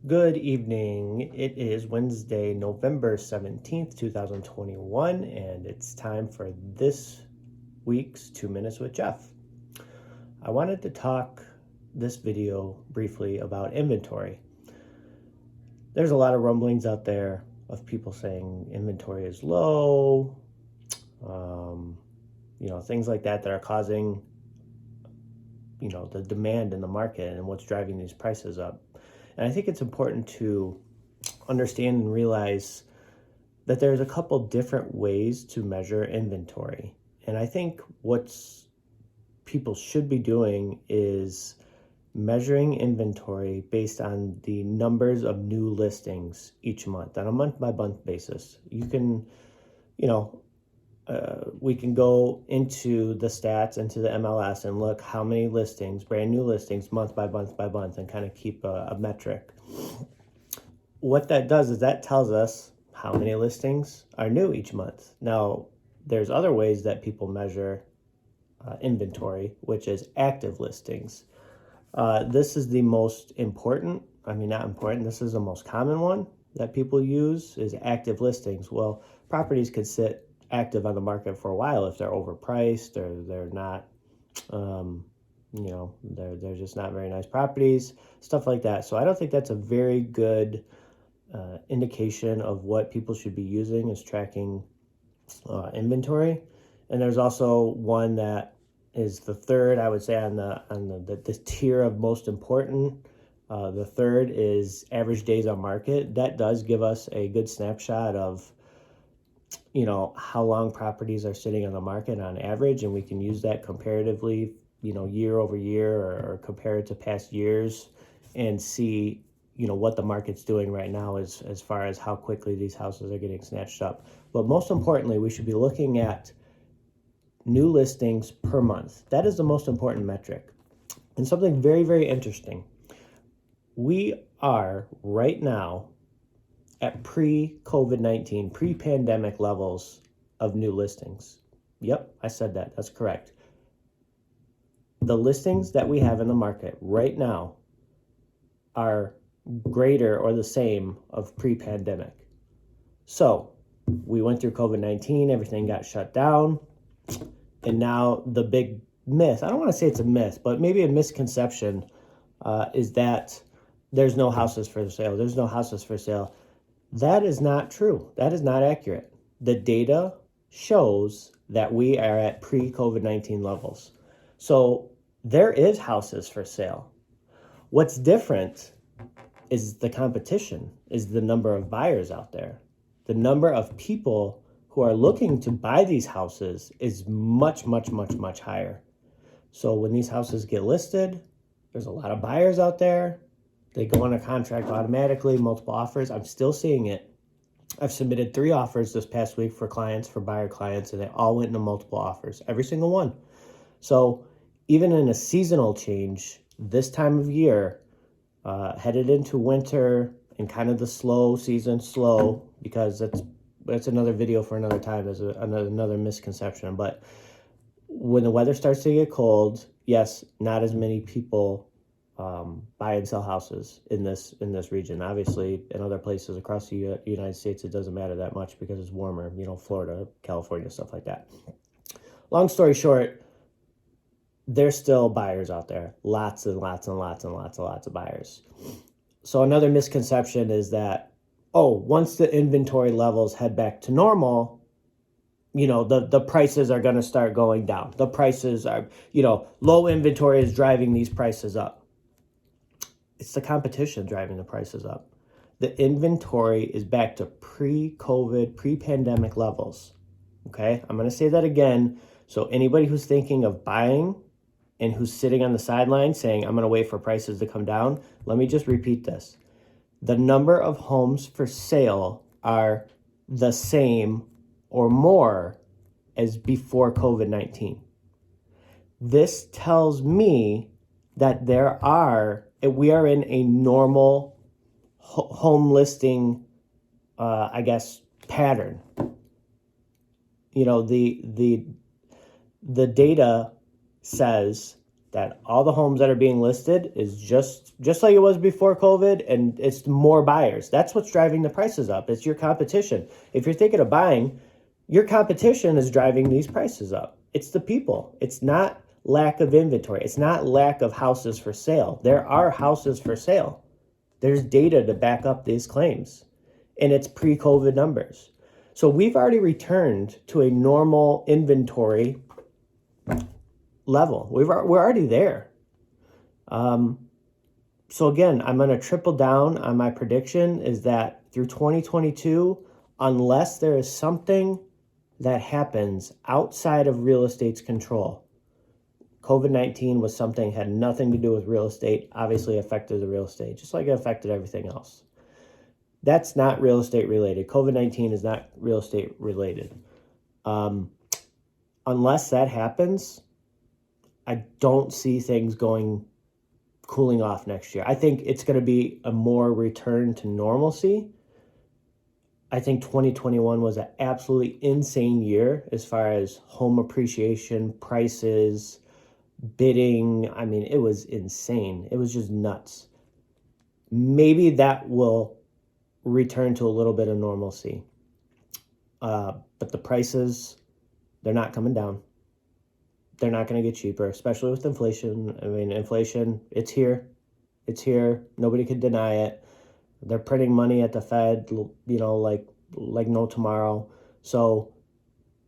Good evening. It is Wednesday, November 17th, 2021, and it's time for this week's 2 Minutes with Jeff. I wanted to talk this video briefly about inventory. There's a lot of rumblings out there of people saying inventory is low, things like that are causing, the demand in the market and what's driving these prices up. And I think it's important to understand and realize that there's a couple different ways to measure inventory. And I think what's people should be doing is measuring inventory based on the numbers of new listings each month on a month by month basis. You can, we can go into the stats, into the MLS, and look how many listings, brand new listings, month by month by month, and kind of keep a metric. What that does is that tells us how many listings are new each month. Now, there's other ways that people measure inventory, which is active listings. This is the most important, not important, this is the most common one that people use is active listings. Well, properties could sit active on the market for a while if they're overpriced or they're not, they're just not very nice properties, stuff like that. So I don't think that's a very good indication of what people should be using is tracking inventory. And there's also one that is the third, I would say, on the tier of most important. The third is average days on market. That does give us a good snapshot of how long properties are sitting on the market on average, and we can use that comparatively, year over year or compare it to past years and see what the market's doing right now as far as how quickly these houses are getting snatched up. But most importantly, we should be looking at new listings per month. That is the most important metric. And something very, very interesting. We are right now at pre-COVID-19, pre-pandemic levels of new listings. Yep, I said that. That's correct. The listings that we have in the market right now are greater or the same of pre-pandemic. So we went through COVID-19, everything got shut down. And now the big myth, I don't want to say it's a myth, but maybe a misconception is that there's no houses for sale. There's no houses for sale. That is not true. That is not accurate. The data shows that we are at pre-COVID-19 levels. So there is houses for sale. What's different is the competition, is the number of buyers out there. The number of people who are looking to buy these houses is much, much, much, much higher. So when these houses get listed, there's a lot of buyers out there. They go on a contract automatically, multiple offers. I'm still seeing it. I've submitted 3 offers this past week for buyer clients, and they all went into multiple offers, every single one. So even in a seasonal change, this time of year, headed into winter and kind of the slow season, because that's another video for another time. There's another misconception. But when the weather starts to get cold, yes, not as many people buy and sell houses in this region. Obviously, in other places across the United States, it doesn't matter that much because it's warmer, Florida, California, stuff like that. Long story short, there's still buyers out there. Lots and lots and lots and lots and lots of buyers. So another misconception is that, once the inventory levels head back to normal, the prices are going to start going down. The prices are, low inventory is driving these prices up. It's the competition driving the prices up. The inventory is back to pre-COVID, pre-pandemic levels. Okay, I'm going to say that again. So anybody who's thinking of buying and who's sitting on the sidelines saying, I'm going to wait for prices to come down, let me just repeat this. The number of homes for sale are the same or more as before COVID-19. This tells me that we are in a normal home listing, pattern. The data says that all the homes that are being listed is just like it was before COVID, and it's more buyers. That's what's driving the prices up. It's your competition. If you're thinking of buying, your competition is driving these prices up. It's the people. It's not lack of inventory. It's not lack of houses for sale. There are houses for sale. There's data to back up these claims, and it's pre-COVID numbers. So we've already returned to a normal inventory level. We're already there. So again, I'm going to triple down on my prediction is that through 2022, unless there is something that happens outside of real estate's control, COVID-19 was something, had nothing to do with real estate, obviously affected the real estate, just like it affected everything else. That's not real estate related. COVID-19 is not real estate related. Unless that happens, I don't see things cooling off next year. I think it's going to be a more return to normalcy. I think 2021 was an absolutely insane year as far as home appreciation, prices, bidding. I mean, it was insane. It was just nuts. Maybe that will return to a little bit of normalcy. But the prices, they're not coming down. They're not going to get cheaper, especially with inflation. I mean, inflation, it's here. It's here. Nobody can deny it. They're printing money at the Fed, like no tomorrow. So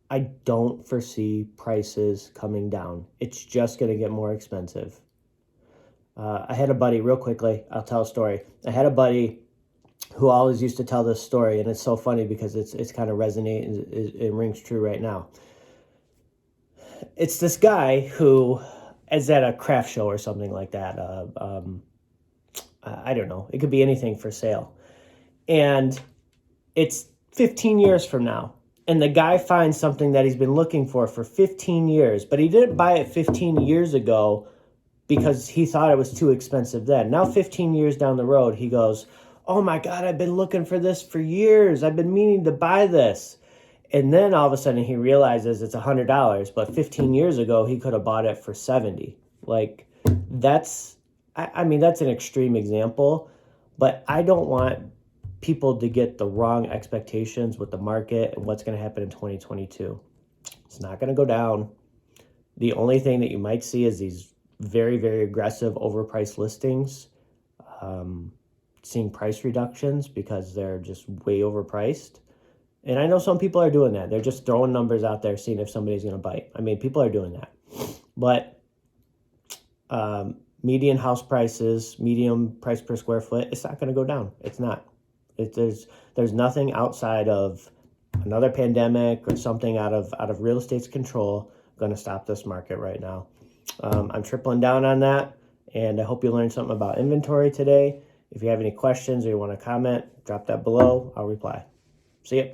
I don't foresee prices coming down. It's just going to get more expensive. I had a buddy, real quickly, I'll tell a story. I had a buddy who always used to tell this story, and it's so funny because it's kind of resonating, it rings true right now. It's this guy who is at a craft show or something like that. I don't know. It could be anything for sale. And it's 15 years from now. And the guy finds something that he's been looking for 15 years. But he didn't buy it 15 years ago because he thought it was too expensive then. Now 15 years down the road, he goes, oh my God, I've been looking for this for years. I've been meaning to buy this. And then all of a sudden he realizes it's $100, but 15 years ago he could have bought it for 70. Like that's an extreme example, but I don't want people to get the wrong expectations with the market and what's going to happen in 2022. It's not going to go down. The only thing that you might see is these very, very aggressive overpriced listings, seeing price reductions because they're just way overpriced. And I know some people are doing that. They're just throwing numbers out there, seeing if somebody's going to bite. I mean, people are doing that. But median house prices, medium price per square foot, it's not going to go down. It's not. There's nothing outside of another pandemic or something out of real estate's control going to stop this market right now. I'm tripling down on that, and I hope you learned something about inventory today. If you have any questions or you want to comment, drop that below. I'll reply. See ya.